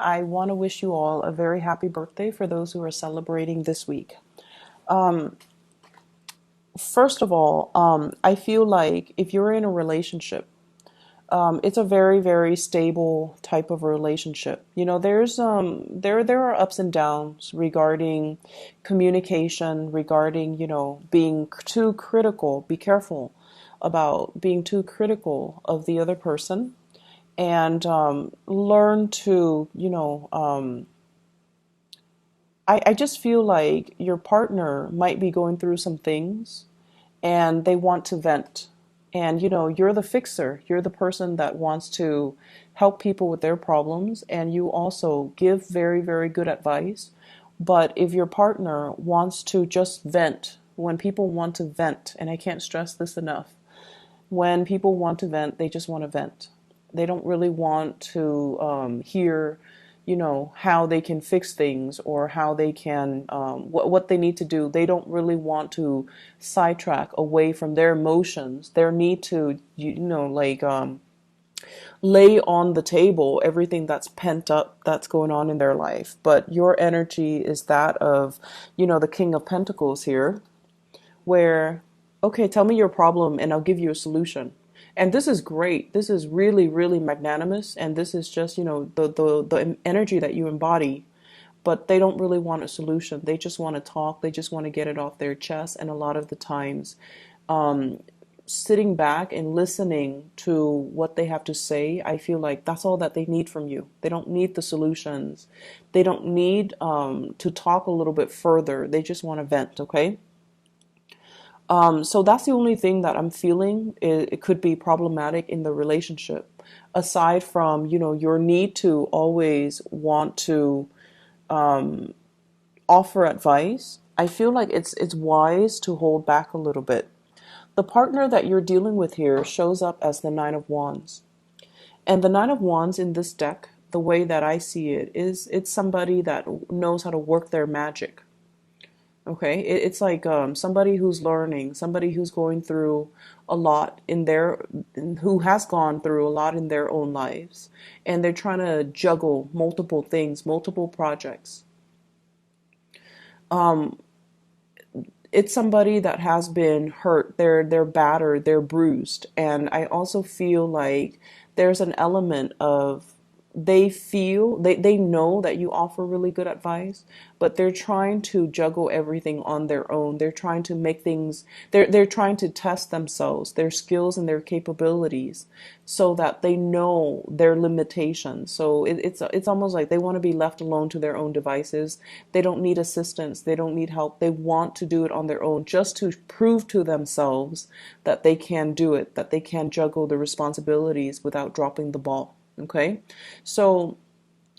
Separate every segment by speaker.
Speaker 1: I want to wish you all a very happy birthday for those who are celebrating this week. First of all, I feel like if you're in a relationship, it's a very, very stable type of relationship. There are ups and downs regarding communication, regarding being too critical. Be careful about being too critical of the other person, and learn to I just feel like your partner might be going through some things and they want to vent. And you're the fixer. You're the person that wants to help people with their problems, and you also give very, very good advice. But if your partner wants to just vent, when people want to vent, and I can't stress this enough, when people want to vent, they just want to vent. They don't really want to hear, how they can fix things, or how they can, what they need to do. They don't really want to sidetrack away from their emotions, their need to, lay on the table everything that's pent up, that's going on in their life. But your energy is that of, the King of Pentacles here, where, okay, tell me your problem and I'll give you a solution. And this is great. This is really, really magnanimous. And this is just, the energy that you embody. But they don't really want a solution. They just want to talk. They just want to get it off their chest. And a lot of the times, sitting back and listening to what they have to say, I feel like that's all that they need from you. They don't need the solutions. They don't need to talk a little bit further. They just want to vent, okay? So that's the only thing that I'm feeling it could be problematic in the relationship, aside from, your need to always want to offer advice. I feel like it's wise to hold back a little bit. The partner that you're dealing with here shows up as the Nine of Wands. And the Nine of Wands in this deck, the way that I see it, is it's somebody that knows how to work their magic. Okay, it's like somebody who's learning, somebody who's going through a lot who has gone through a lot in their own lives, and they're trying to juggle multiple things, multiple projects. It's somebody that has been hurt. They're battered, they're bruised, and I also feel like there's an element of they know that you offer really good advice, but they're trying to juggle everything on their own. They're trying to make things, they're trying to test themselves, their skills and their capabilities, so that they know their limitations. So it's almost like they want to be left alone to their own devices. They don't need assistance, they don't need help. They want to do it on their own, just to prove to themselves that they can do it, that they can juggle the responsibilities without dropping the ball. Okay, so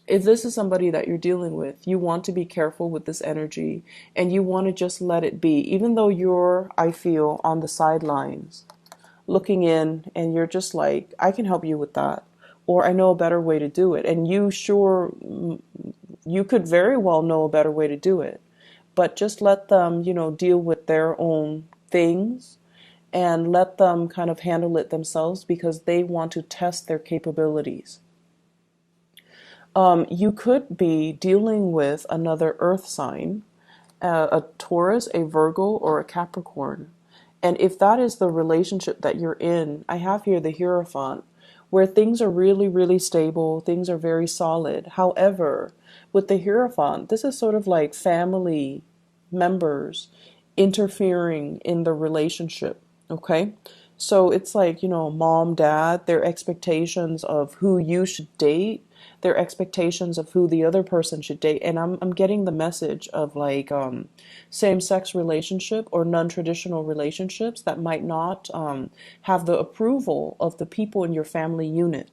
Speaker 1: if this is somebody that you're dealing with, you want to be careful with this energy, and you want to just let it be, even though you're, I feel, on the sidelines looking in, and you're just like, I can help you with that, or I know a better way to do it. And you could very well know a better way to do it, but just let them, deal with their own things, and let them kind of handle it themselves, because they want to test their capabilities. You could be dealing with another earth sign, a Taurus, a Virgo, or a Capricorn. And if that is the relationship that you're in, I have here the Hierophant, where things are really, really stable, things are very solid. However, with the Hierophant, this is sort of like family members interfering in the relationship. Okay, so it's like, mom, dad, their expectations of who you should date, their expectations of who the other person should date. And I'm getting the message of like same-sex relationship or non-traditional relationships that might not have the approval of the people in your family unit.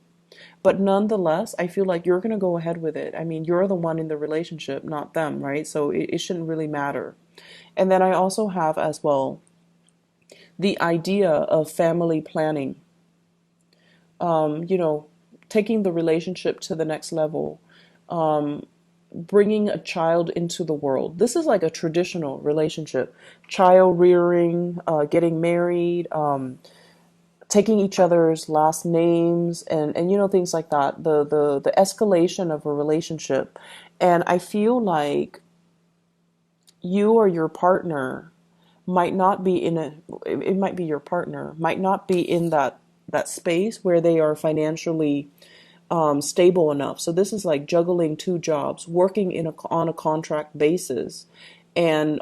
Speaker 1: But nonetheless, I feel like you're going to go ahead with it. I mean, you're the one in the relationship, not them, right? So it shouldn't really matter. And then I also have as well the idea of family planning, taking the relationship to the next level, bringing a child into the world. This is like a traditional relationship, child rearing, getting married, taking each other's last names and things like that, the escalation of a relationship. And I feel like you or your partner might not be in a it might be your partner might not be in that space where they are financially stable enough. So this is like juggling two jobs, working on a contract basis, and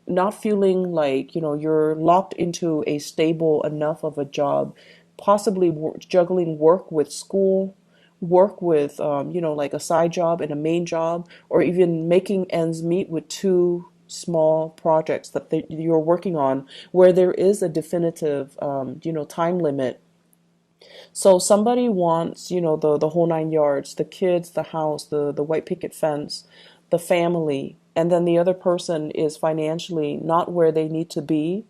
Speaker 1: not feeling like you're locked into a stable enough of a job. Possibly juggling work with school, work with like a side job and a main job, or even making ends meet with two small projects that you're working on, where there is a definitive time limit. So somebody wants, the whole nine yards, the kids, the house, the white picket fence, the family, and then the other person is financially not where they need to be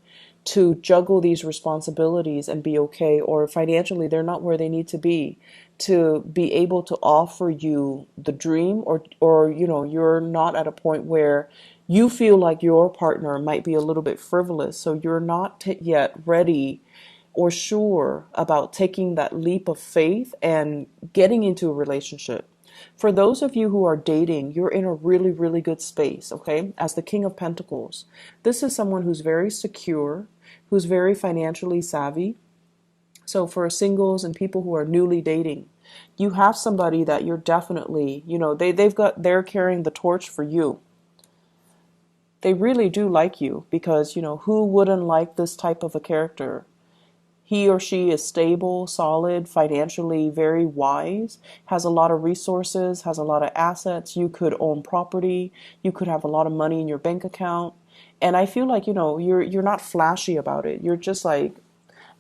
Speaker 1: to juggle these responsibilities and be okay, or financially they're not where they need to be able to offer you the dream, or you're not at a point where you feel like your partner might be a little bit frivolous, so you're not yet ready or sure about taking that leap of faith and getting into a relationship. For those of you who are dating, you're in a really, really good space, okay? As the King of Pentacles, this is someone who's very secure, who's very financially savvy. So for singles and people who are newly dating, you have somebody that you're definitely, they're carrying the torch for you. They really do like you because, who wouldn't like this type of a character? He or she is stable, solid, financially very wise, has a lot of resources, has a lot of assets. You could own property. You could have a lot of money in your bank account. And I feel like, you're not flashy about it. You're just like,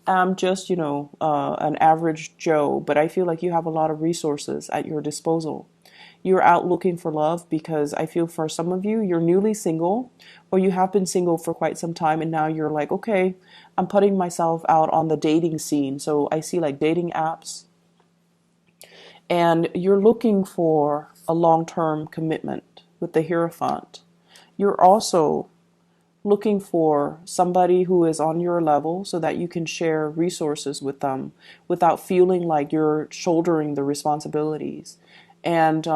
Speaker 1: I'm just, an average Joe, but I feel like you have a lot of resources at your disposal. You're out looking for love because I feel for some of you, you're newly single, or you have been single for quite some time and now you're like, okay, I'm putting myself out on the dating scene. So I see like dating apps, and you're looking for a long-term commitment with the Hierophant. You're also looking for somebody who is on your level so that you can share resources with them without feeling like you're shouldering the responsibilities. And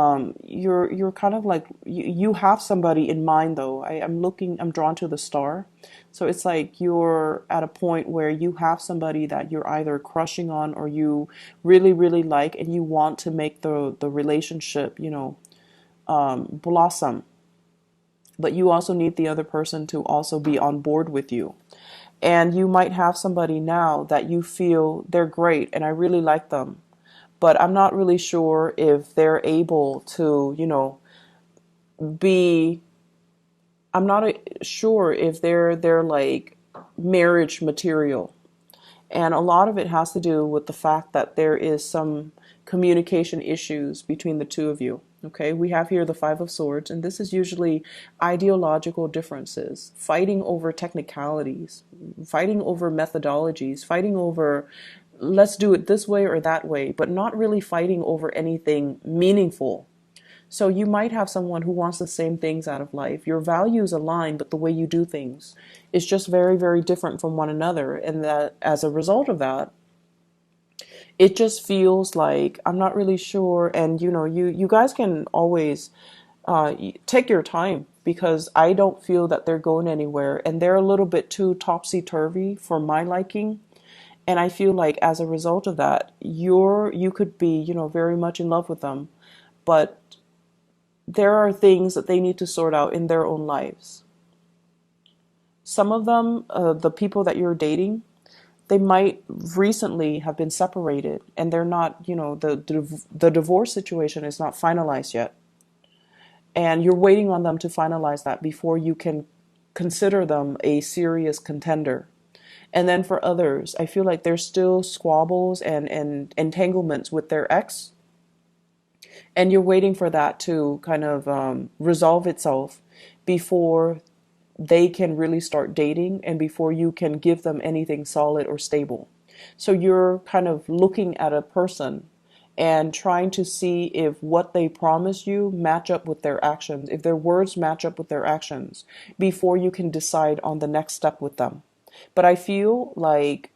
Speaker 1: you're kind of like you have somebody in mind though. I'm drawn to the star. So it's like you're at a point where you have somebody that you're either crushing on or you really, really like, and you want to make the relationship, blossom. But you also need the other person to also be on board with you. And you might have somebody now that you feel they're great and I really like them, but I'm not really sure if they're able to, be, I'm not sure if they're like marriage material. And a lot of it has to do with the fact that there is some communication issues between the two of you. Okay, we have here the Five of Swords, and this is usually ideological differences, fighting over technicalities, fighting over methodologies, fighting over let's do it this way or that way, but not really fighting over anything meaningful. So you might have someone who wants the same things out of life. Your values align, but the way you do things is just very, very different from one another. And that as a result of that, it just feels like I'm not really sure. And you guys can always take your time because I don't feel that they're going anywhere, and they're a little bit too topsy-turvy for my liking. And I feel like as a result of that, you could be, very much in love with them, but there are things that they need to sort out in their own lives. Some of them, the people that you're dating, they might recently have been separated and they're not, the divorce situation is not finalized yet. And you're waiting on them to finalize that before you can consider them a serious contender. And then for others, I feel like there's still squabbles and entanglements with their ex, and you're waiting for that to kind of resolve itself before they can really start dating and before you can give them anything solid or stable. So you're kind of looking at a person and trying to see if what they promise you match up with their actions, if their words match up with their actions, before you can decide on the next step with them. But I feel like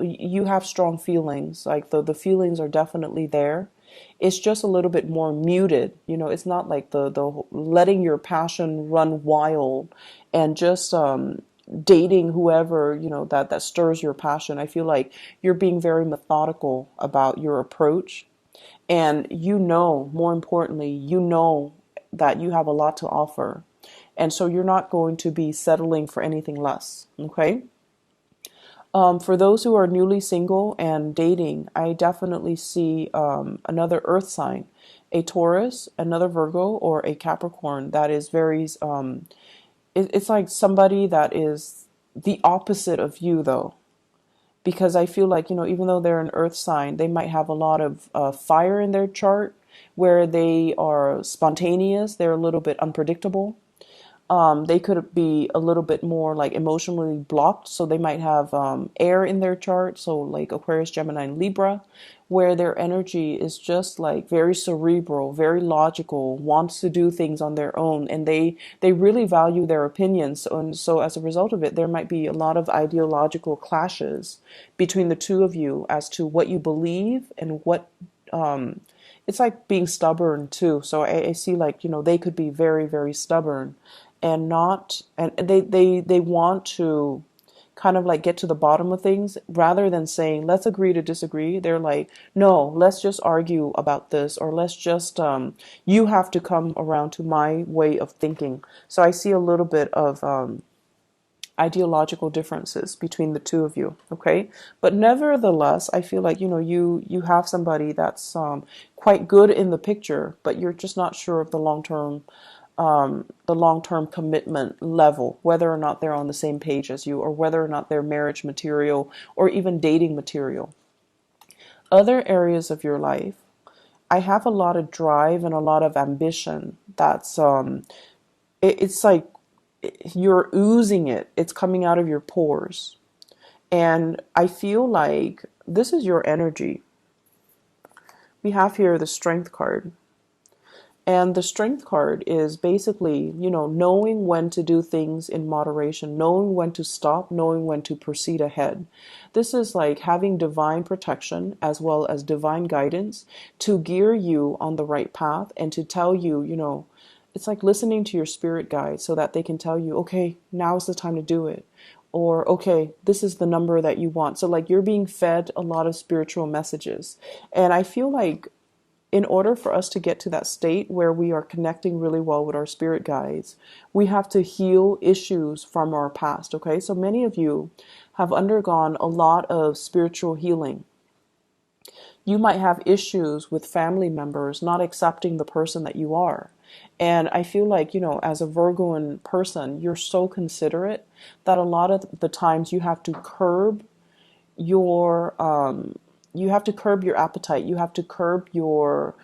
Speaker 1: you have strong feelings. Like the feelings are definitely there. It's just a little bit more muted. It's not like the letting your passion run wild and just dating whoever, that stirs your passion. I feel like you're being very methodical about your approach. And more importantly, that you have a lot to offer. And so you're not going to be settling for anything less. Okay. For those who are newly single and dating, I definitely see another earth sign, a Taurus, another Virgo, or a Capricorn that is very, it's like somebody that is the opposite of you, though. Because I feel like, even though they're an earth sign, they might have a lot of fire in their chart where they are spontaneous, they're a little bit unpredictable. They could be a little bit more like emotionally blocked, so they might have air in their chart, so like Aquarius, Gemini, and Libra, where their energy is just like very cerebral, very logical, wants to do things on their own, and they really value their opinions. And so as a result of it, there might be a lot of ideological clashes between the two of you as to what you believe and what it's like being stubborn too. So I see like, they could be very, very stubborn and not, and they want to kind of like get to the bottom of things rather than saying, let's agree to disagree. They're like, no, let's just argue about this, or let's just, you have to come around to my way of thinking. So I see a little bit of, ideological differences between the two of you. Okay. But nevertheless, I feel like, you have somebody that's, quite good in the picture, but you're just not sure of the long-term commitment level, whether or not they're on the same page as you, or whether or not they're marriage material or even dating material. Other areas of your life, I have a lot of drive and a lot of ambition. That's it's like you're oozing it. It's coming out of your pores. And I feel like this is your energy. We have here the Strength card. And the Strength card is basically, knowing when to do things in moderation, knowing when to stop, knowing when to proceed ahead. This is like having divine protection as well as divine guidance to gear you on the right path and to tell you, it's like listening to your spirit guide so that they can tell you, okay, now's the time to do it. Or, okay, this is the number that you want. So like you're being fed a lot of spiritual messages. And I feel like in order for us to get to that state where we are connecting really well with our spirit guides, we have to heal issues from our past. Okay. So many of you have undergone a lot of spiritual healing. You might have issues with family members not accepting the person that you are. And I feel like, as a Virgoan person, you're so considerate that a lot of the times you have to curb your your appetite. You have to curb your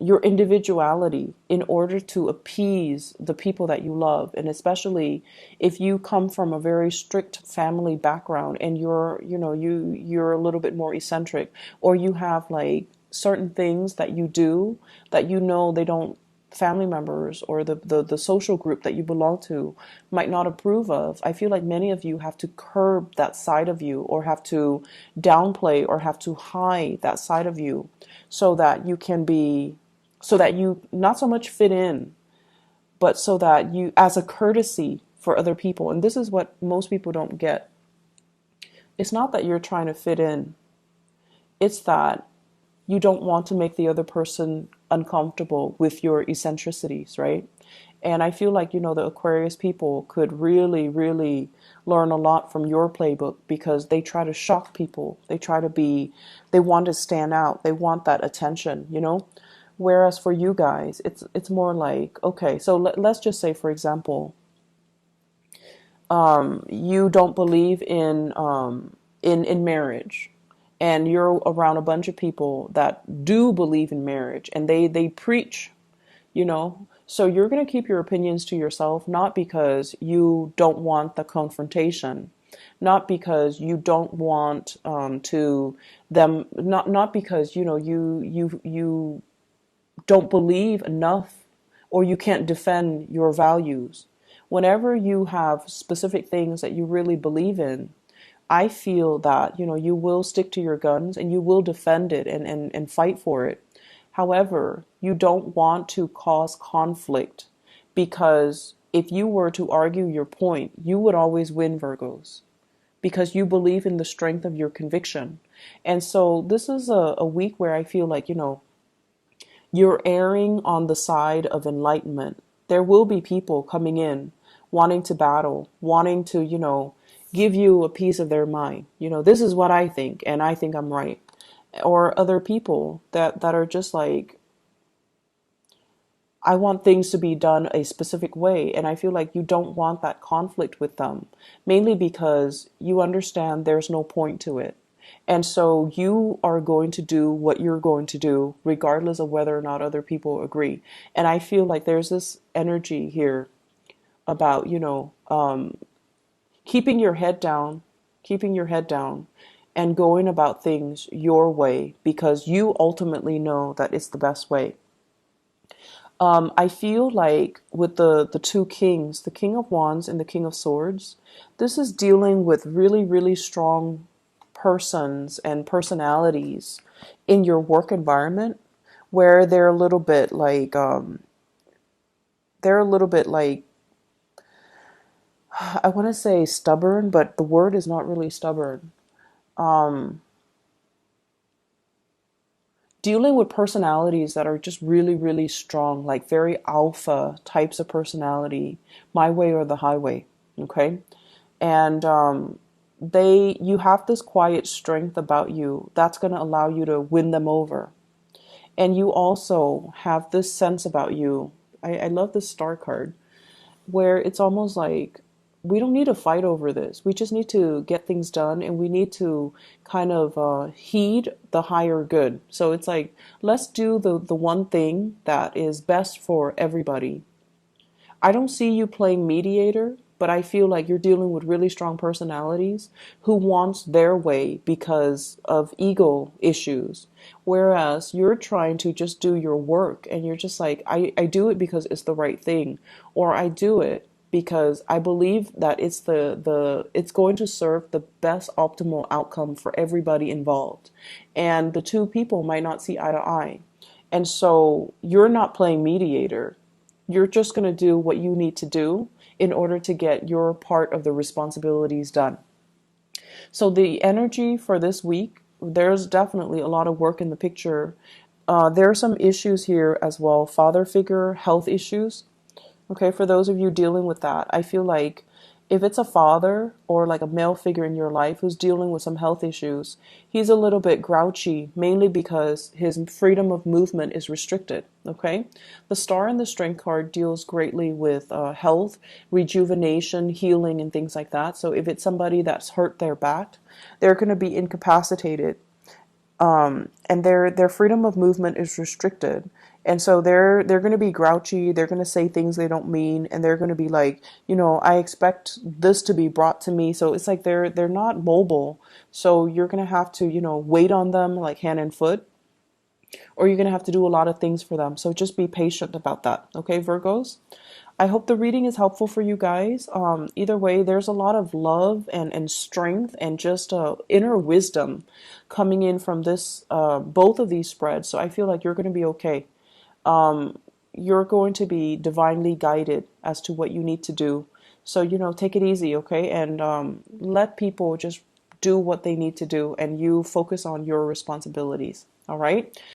Speaker 1: individuality in order to appease the people that you love. And especially if you come from a very strict family background and you're a little bit more eccentric, or you have like certain things that you do that they don't, family members or the social group that you belong to might not approve of. I feel like many of you have to curb that side of you, or have to downplay, or have to hide that side of you so that you not so much fit in, but so that you, as a courtesy for other people. And this is what most people don't get. It's not that you're trying to fit in. It's that you don't want to make the other person uncomfortable with your eccentricities, right? And I feel like, the Aquarius people could really, really learn a lot from your playbook, because they try to shock people. They want to stand out. They want that attention. Whereas for you guys, it's more like, okay, so let's just say, for example, you don't believe in marriage, and you're around a bunch of people that do believe in marriage, and they preach, so you're going to keep your opinions to yourself, not because you don't want the confrontation, not because you don't want to them, not because you don't believe enough, or you can't defend your values. Whenever you have specific things that you really believe in, I feel that, you will stick to your guns and you will defend it and fight for it. However, you don't want to cause conflict, because if you were to argue your point, you would always win, Virgos, because you believe in the strength of your conviction. And so this is a week where I feel like, you're erring on the side of enlightenment. There will be people coming in wanting to battle, wanting to, give you a piece of their mind. This is what I think, and I think I'm right. Or other people that are just like, I want things to be done a specific way. And I feel like you don't want that conflict with them, mainly because you understand there's no point to it. And so you are going to do what you're going to do, regardless of whether or not other people agree. And I feel like there's this energy here about, keeping your head down, keeping your head down, and going about things your way, because you ultimately know that it's the best way. I feel like with the two kings, the King of Wands and the King of Swords, this is dealing with really, really strong persons and personalities in your work environment, where they're a little bit like, I want to say stubborn, but the word is not really stubborn. Um, Dealing with personalities that are just really, really strong, like very alpha types of personality, my way or the highway. Okay. And you have this quiet strength about you that's going to allow you to win them over. And you also have this sense about you. I love this star card, where it's almost like we don't need to fight over this. We just need to get things done, and we need to kind of heed the higher good. So it's like, let's do the one thing that is best for everybody. I don't see you playing mediator, but I feel like you're dealing with really strong personalities who wants their way because of ego issues. Whereas you're trying to just do your work, and you're just like, I do it because it's the right thing, or I do it because I believe that it's going to serve the best optimal outcome for everybody involved. And the two people might not see eye to eye. And so you're not playing mediator. You're just going to do what you need to do in order to get your part of the responsibilities done. So the energy for this week, there's definitely a lot of work in the picture. There are some issues here as well, father figure, health issues. Okay, for those of you dealing with that, I feel like if it's a father or like a male figure in your life who's dealing with some health issues, he's a little bit grouchy, mainly because his freedom of movement is restricted. Okay, the star and the strength card deals greatly with health, rejuvenation, healing, and things like that. So if it's somebody that's hurt their back, they're going to be incapacitated, and their freedom of movement is restricted. And so they're going to be grouchy, they're going to say things they don't mean, and they're going to be like, I expect this to be brought to me. So it's like they're not mobile. So you're going to have to, wait on them like hand and foot, or you're going to have to do a lot of things for them. So just be patient about that. Okay, Virgos? I hope the reading is helpful for you guys. Either way, there's a lot of love and strength and just inner wisdom coming in from this both of these spreads. So I feel like you're going to be okay. You're going to be divinely guided as to what you need to do. So, take it easy, okay? And let people just do what they need to do, and you focus on your responsibilities. All right?